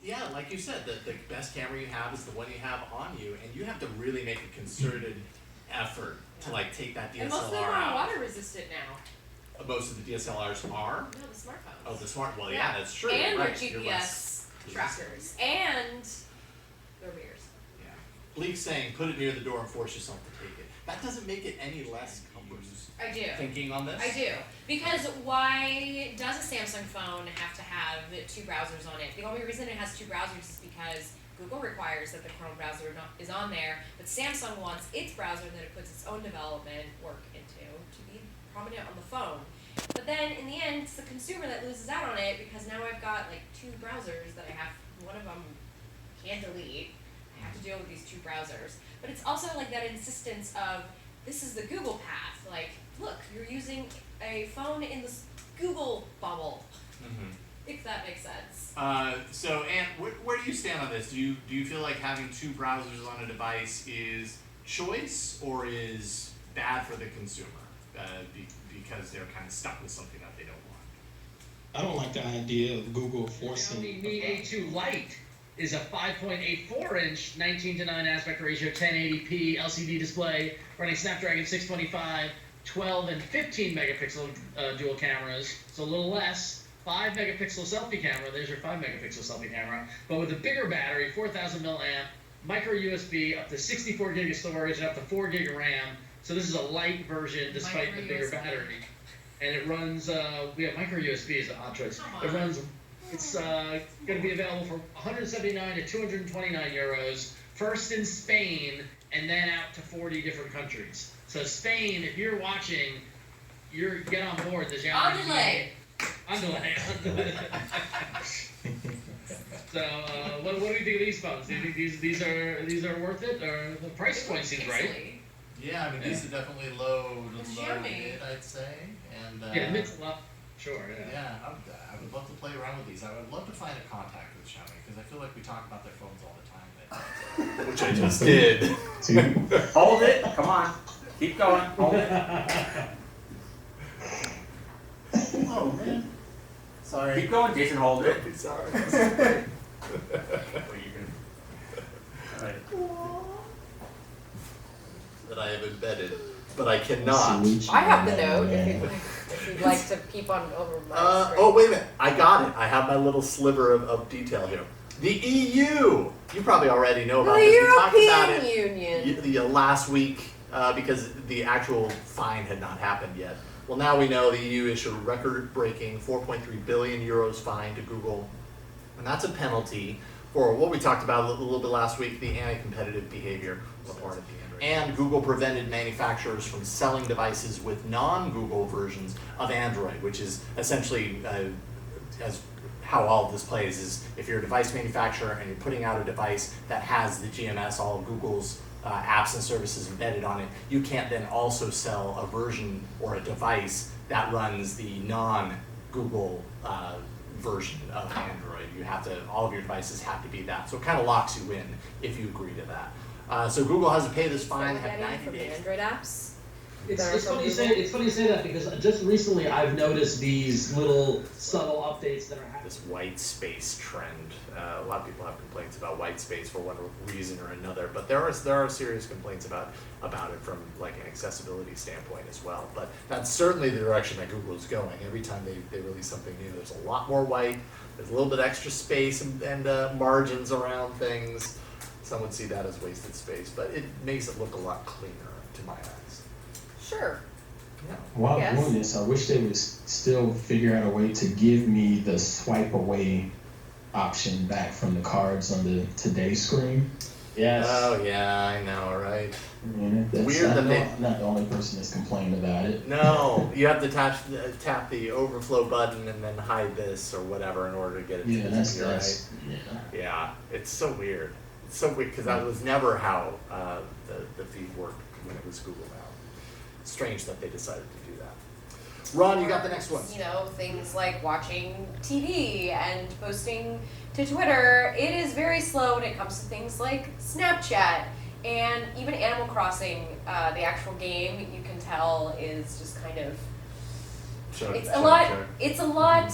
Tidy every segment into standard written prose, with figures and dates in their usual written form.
Yeah, like you said, the best camera you have is the one you have on you, and you have to really make a concerted effort to like take that DSLR and most of them out. are water resistant now. Most of the DSLRs are? No, the smartphones. Oh, the smart. Well, yeah, that's true. And right. your GPS trackers and their mirrors. Yeah. Bleak's saying, put it near the door and force yourself to take it. That doesn't make it any less cumbersome. I do. Thinking on this? I do. Because why does a Samsung phone have to have 2 browsers on it? The only reason it has 2 browsers is because Google requires that the Chrome browser is on there, but Samsung wants its browser that it puts its own development work into to be prominent on the phone. But then in the end, it's the consumer that loses out on it because now I've got like 2 browsers that I have, one of them can't delete. I have to deal with these 2 browsers. But it's also like that insistence of, this is the Google path. Like, look, you're using a phone in this Google bubble. Mm-hmm. If that makes sense. So, Ann, where do you stand on this? Do you feel like having 2 browsers on a device is choice or is bad for the consumer because they're kind of stuck with something that they don't want? I don't like the idea of Google forcing. The Mi A2 Lite is a 5.84-inch 19:9 aspect ratio 1080p LCD display running Snapdragon 625, 12 and 15 megapixel dual cameras. So a little less. 5 megapixel selfie camera. There's your 5 megapixel selfie camera, but with a bigger battery, 4,000 milliamp, micro USB, up to 64 gig of storage, and up to 4 gig of RAM. So this is a light version, despite the bigger battery. And it runs. Micro USB is an odd choice. It runs. It's going to be available for 179 to 229 euros. First in Spain, and then out to 40 different countries. So Spain, if you're watching, get on board this. On delay. So, what do you think of these phones? Do you think these are worth it, or the price point seems right? Yeah, I mean these are definitely low mid, I'd say, and mid's a lot. Sure. Yeah, I would love to play around with these. I would love to find a contact with Xiaomi because I feel like we talk about their phones all the time. Which I just did. Hold it. Come on. Keep going. Hold it. Oh man. Sorry. Keep going, Jason. Hold it. Sorry. Alright. That I have embedded, but I cannot. I have the note if you'd like to keep on over my screen. Oh, wait a minute. I got it. I have my little sliver of detail here. The EU. You probably already know about the this. European we talked about it Union. Last week because the actual fine had not happened yet. Well, now we know the EU issued a record-breaking 4.3 billion euros fine to Google, and that's a penalty for what we talked about a little bit last week, the anti-competitive behavior on the part of the Android. And Google prevented manufacturers from selling devices with non-Google versions of Android, which is essentially as how all of this plays is if you're a device manufacturer and you're putting out a device that has the GMS, all of Google's apps and services embedded on it, you can't then also sell a version or a device that runs the non-Google version of Android. You have to, all of your devices have to be that. So it kind of locks you in if you agree to that. So Google has to pay this fine, have 90 days. Android apps? It's funny you say that because just recently I've noticed these little subtle updates that are happening. This white space trend. A lot of people have complaints about white space for one reason or another, but there are serious complaints about it from like an accessibility standpoint as well. But that's certainly the direction that Google is going. Every time they release something new, there's a lot more white. There's a little bit extra space and margins around things. Some would see that as wasted space, but it makes it look a lot cleaner to my eyes. Sure. Yeah. While doing this, I wish they would still figure out a way to give me the swipe away option back from the cards on the today screen. Yes. Oh yeah, I know, right? That's Weird that I'm not the only person that's complained about it. No, you have to tap the overflow button and then hide this or whatever in order to get it to disappear, right? Yeah, it's so weird. It's so weird because that was never how the feed worked when it was Google Now. Strange that they decided to do that. Ron, you got the next one. You know, things like watching TV and posting to Twitter. It is very slow when it comes to things like Snapchat and even Animal Crossing. The actual game, you can tell, is just kind of It's a lot. It's a lot.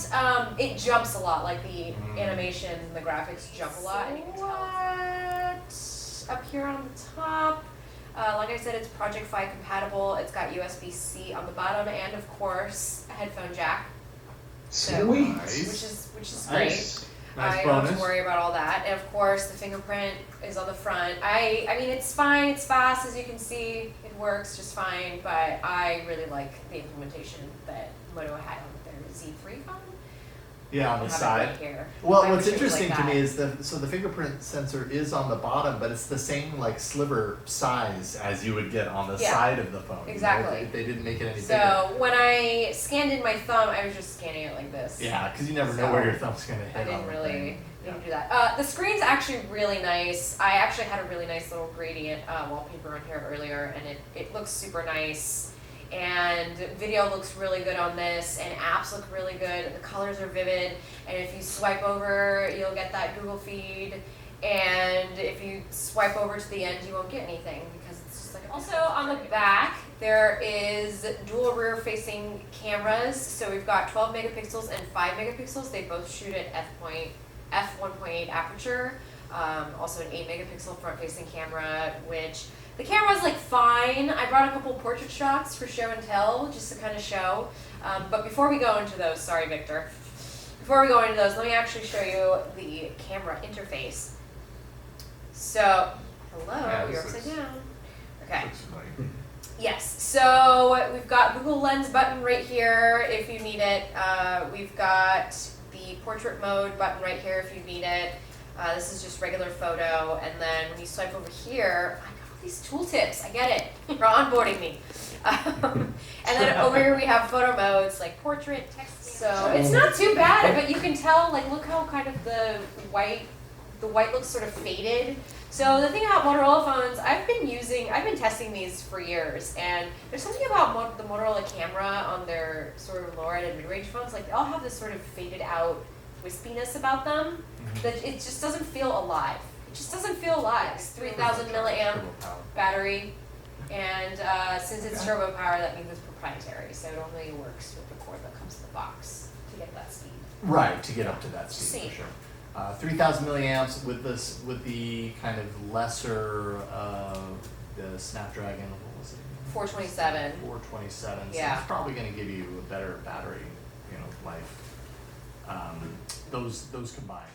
It jumps a lot. Like the animation, the graphics jump a lot, and you can tell up here on the top. Like I said, it's Project Fi compatible. It's got USB-C on the bottom, and of course, a headphone jack. So, Sweet. which is great. Nice. Nice I don't have bonus. to worry about all that. And of course, the fingerprint is on the front. I mean, it's fine. It's fast, as you can see. It works just fine. But I really like the implementation that Moto had on their Z3 phone. Yeah, on the I have it side. right here. Well, I what's wish it was interesting like to me that. is the fingerprint sensor is on the bottom, but it's the same like sliver size as you would get on the Yeah, side of the phone. you know? exactly. They didn't make it any bigger. So when I scanned in my thumb, I was just scanning it like this. Yeah, because you never know So, where your thumb's gonna hit. I on didn't the really thing. need to do that. The screen's actually really nice. I actually had a really nice little gradient wallpaper on here earlier, and it looks super nice. And video looks really good on this, and apps look really good. The colors are vivid, and if you swipe over, you'll get that Google feed. And if you swipe over to the end, you won't get anything because it's just like. Also on the back, there is dual rear-facing cameras. So we've got 12 megapixels and 5 megapixels. They both shoot at f1.8 aperture. Also an 8 megapixel front-facing camera, which the camera's like fine. I brought a couple portrait shots for show and tell, just to kind of show. But before we go into those, sorry Victor. Before we go into those, let me actually show you the camera interface. So, hello, Yeah, you're this upside looks- down. Okay. Looks familiar. Yes, so we've got Google Lens button right here if you need it. We've got the portrait mode button right here if you need it. This is just regular photo, and then when you swipe over here, I got all these tooltips. I get it. You're onboarding me. And then over here we have photo modes like portrait, text. So it's not too bad, but you can tell. Like, look how kind of the white looks sort of faded. So the thing about Motorola phones, I've been testing these for years, and there's something about the Motorola camera on their sort of lower end and mid-range phones. Like, they all have this sort of faded out wispiness about them that it just doesn't feel alive. It just doesn't feel alive. It's 3,000 milliamp Turbo power. battery, and since it's turbo power, that means it's proprietary. So it only works with the cord that comes in the box to get that speed. Right, to get up to that speed Same. for sure. 3,000 milliamps with the kind of lesser the Snapdragon. What was it? 427. 427. So Yeah. it's probably going to give you a better battery, life. Those combined.